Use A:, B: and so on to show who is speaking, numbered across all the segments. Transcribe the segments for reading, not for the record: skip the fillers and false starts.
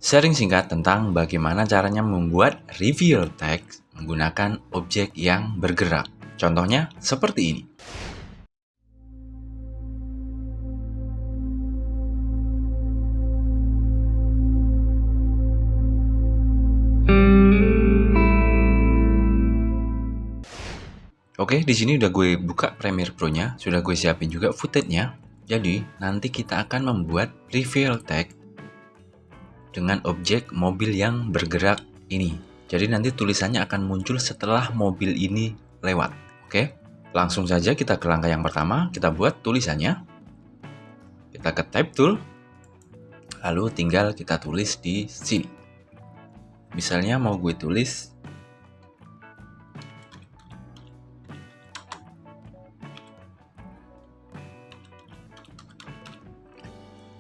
A: Sharing singkat tentang bagaimana caranya membuat reveal text menggunakan objek yang bergerak. Contohnya seperti ini. Oke, di sini udah gue buka Premiere Pro-nya, sudah gue siapin juga footage-nya. Jadi, nanti kita akan membuat reveal text dengan objek mobil yang bergerak ini. Jadi nanti tulisannya akan muncul setelah mobil ini lewat. Oke, langsung saja kita ke langkah yang pertama, kita buat tulisannya. Kita ke type tool, lalu tinggal kita tulis di sini. Misalnya mau gue tulis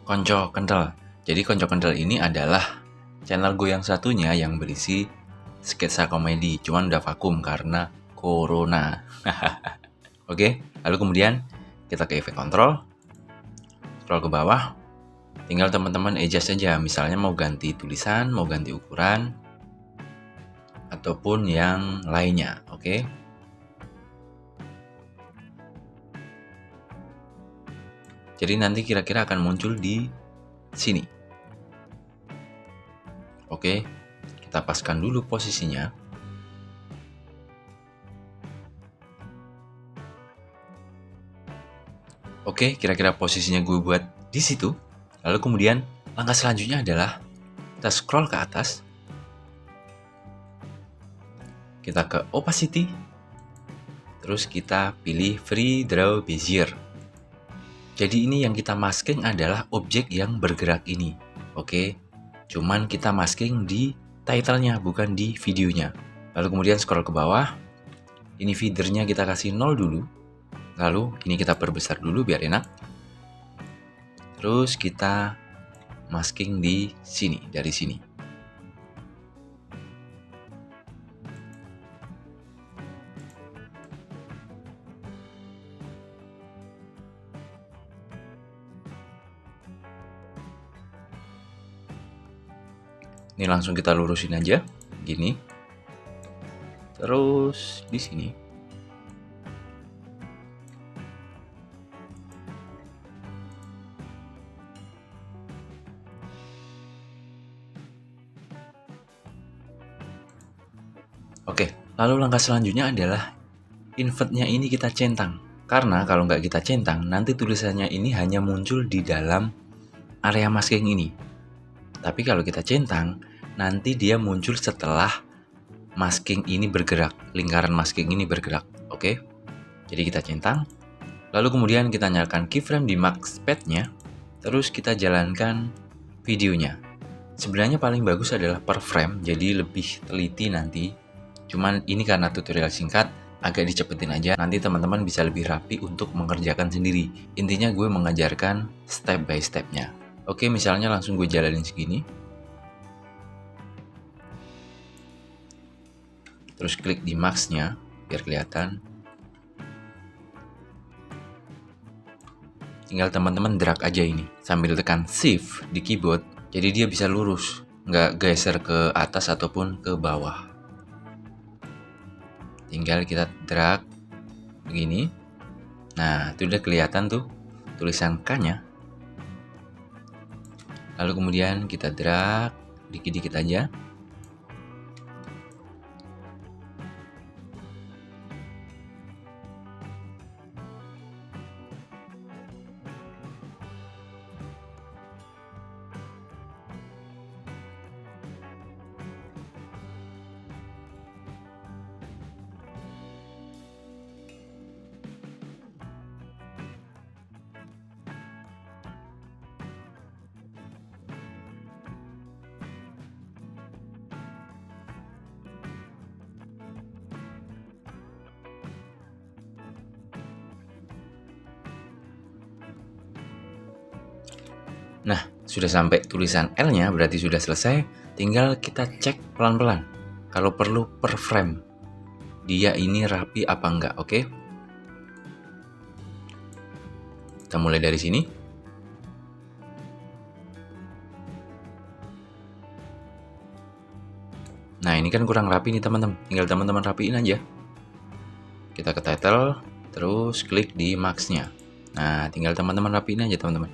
A: konco kental. Jadi konco kental ini adalah channel gue yang satunya yang berisi sketsa komedi, cuman udah vakum karena corona. Oke, lalu kemudian kita ke efek kontrol, scroll ke bawah, tinggal teman-teman adjust saja, misalnya mau ganti tulisan, mau ganti ukuran, ataupun yang lainnya. Oke. Jadi nanti kira-kira akan muncul di sini. Oke, kita paskan dulu posisinya. Oke, kira-kira posisinya gue buat di situ. Lalu kemudian langkah selanjutnya adalah kita scroll ke atas. Kita ke opacity. Terus kita pilih free draw bezier. Jadi ini yang kita masking adalah objek yang bergerak ini. Oke, cuman kita masking di title-nya, bukan di videonya. Lalu kemudian scroll ke bawah. Ini feedernya kita kasih 0 dulu. Lalu ini kita perbesar dulu biar enak. Terus kita masking di sini, dari sini. Ini langsung kita lurusin aja, gini. Terus di sini. Oke, lalu langkah selanjutnya adalah invert-nya ini kita centang. Karena kalau nggak kita centang, nanti tulisannya ini hanya muncul di dalam area masking ini. Tapi kalau kita centang, nanti dia muncul setelah masking ini bergerak, lingkaran masking ini bergerak. Oke, jadi kita centang. Lalu kemudian kita nyalakan keyframe di max pad-nya. Terus kita jalankan videonya. Sebenarnya paling bagus adalah per frame, jadi lebih teliti nanti. Cuman ini karena tutorial singkat, agak dicepetin aja. Nanti teman-teman bisa lebih rapi untuk mengerjakan sendiri. Intinya gue mengajarkan step by step-nya. Oke, misalnya langsung gue jalanin segini. Terus klik di max-nya biar kelihatan. Tinggal teman-teman drag aja ini sambil tekan shift di keyboard. Jadi dia bisa lurus, nggak geser ke atas ataupun ke bawah. Tinggal kita drag begini. Nah, itu udah kelihatan tuh tulisan K-nya. Lalu kemudian kita drag dikit-dikit aja. Nah, sudah sampai tulisan L-nya, berarti sudah selesai. Tinggal kita cek pelan-pelan. kalau perlu per frame. Dia ini rapi apa enggak, oke? Kita mulai dari sini. Nah, ini kan kurang rapi nih teman-teman. Tinggal teman-teman rapiin aja. Kita ke title, terus klik di max-nya. Nah, tinggal teman-teman rapiin aja teman-teman.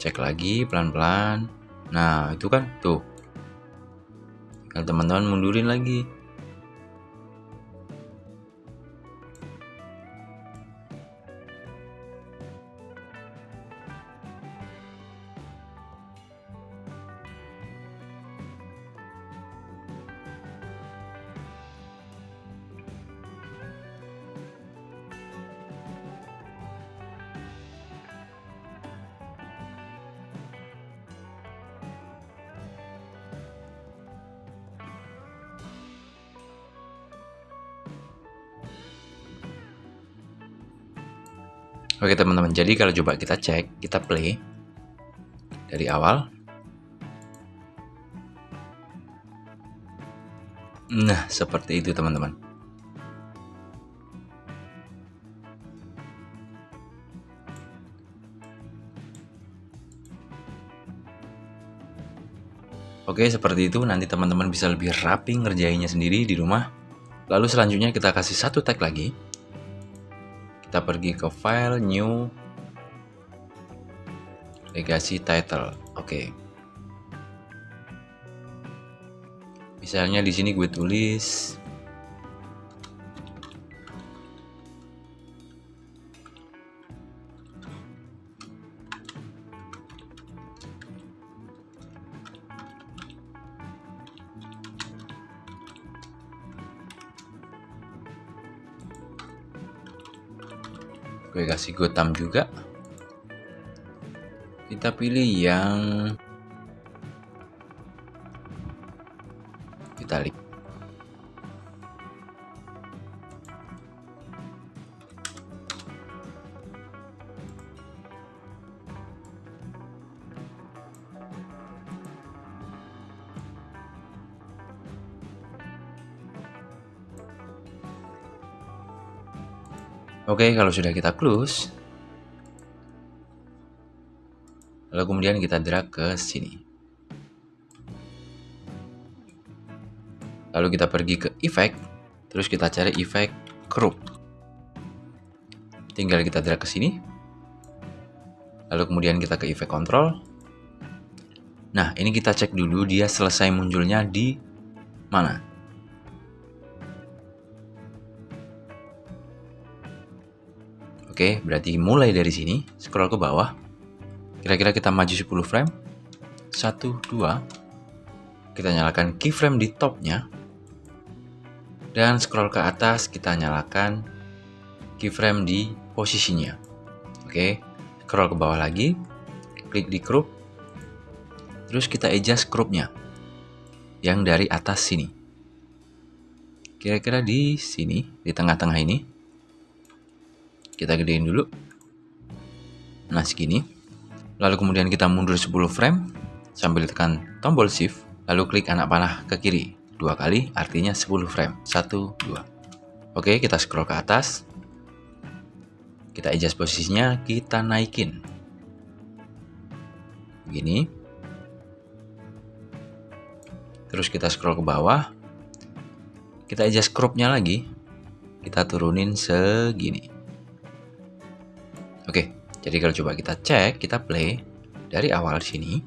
A: Cek lagi pelan-pelan. Nah, itu kan tuh. Tinggal teman-teman mundurin lagi. Oke teman-teman, jadi kalau coba kita cek, kita play dari awal. Nah, seperti itu teman-teman. Oke, seperti itu. Nanti teman-teman bisa lebih rapi ngerjainnya sendiri di rumah. Lalu selanjutnya kita kasih satu tag lagi. Kita pergi ke file, new, legacy title. Oke. Misalnya di sini gue tulis gue kasih Gotham juga. Kita pilih yang italic. Oke, kalau sudah kita close, lalu kemudian kita drag ke sini. Lalu kita pergi ke effect, terus kita cari effect crop. Tinggal kita drag ke sini. Lalu kemudian kita ke effect control. Nah, ini kita cek dulu dia selesai munculnya di mana. Oke, berarti mulai dari sini, scroll ke bawah. Kira-kira kita maju 10 frame. 1, 2. Kita nyalakan keyframe di topnya. Dan scroll ke atas, kita nyalakan keyframe di posisinya. Oke, scroll ke bawah lagi. Klik di crop. Terus kita adjust cropnya. Yang dari atas sini. Kira-kira di sini, di tengah-tengah ini. Kita gedein dulu. Nah, segini. Lalu kemudian kita mundur 10 frame sambil tekan tombol shift, lalu klik anak panah ke kiri 2 kali, artinya 10 frame. 1, 2. Oke, kita scroll ke atas. Kita adjust posisinya, kita naikin. Begini. Terus kita scroll ke bawah. Kita adjust crop-nya lagi. Kita turunin segini. Oke, jadi kalau coba kita cek, kita play dari awal sini.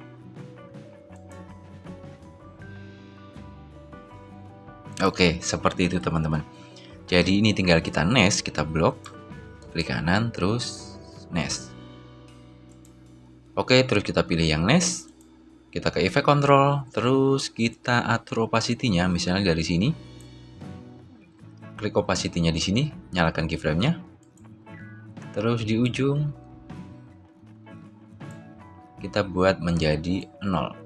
A: Oke, seperti itu teman-teman. Jadi ini tinggal kita nest, kita blok, klik kanan, terus nest. Oke, terus kita pilih yang nest. Kita ke effect control, terus kita atur opacity-nya, misalnya dari sini. Klik opacity-nya di sini, nyalakan keyframe-nya. Terus di ujung kita buat menjadi 0.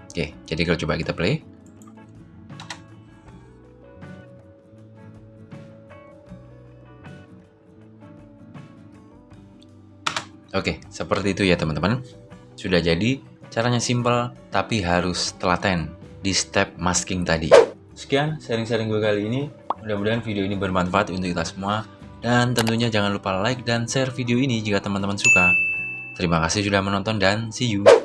A: Oke, jadi kalau coba kita play. Oke, seperti itu ya teman-teman. Sudah jadi, caranya simple tapi harus telaten di step masking tadi. Sekian sharing-sharing gue kali ini. Mudah-mudahan video ini bermanfaat untuk kita semua. Dan tentunya jangan lupa like dan share video ini jika teman-teman suka. Terima kasih sudah menonton dan see you.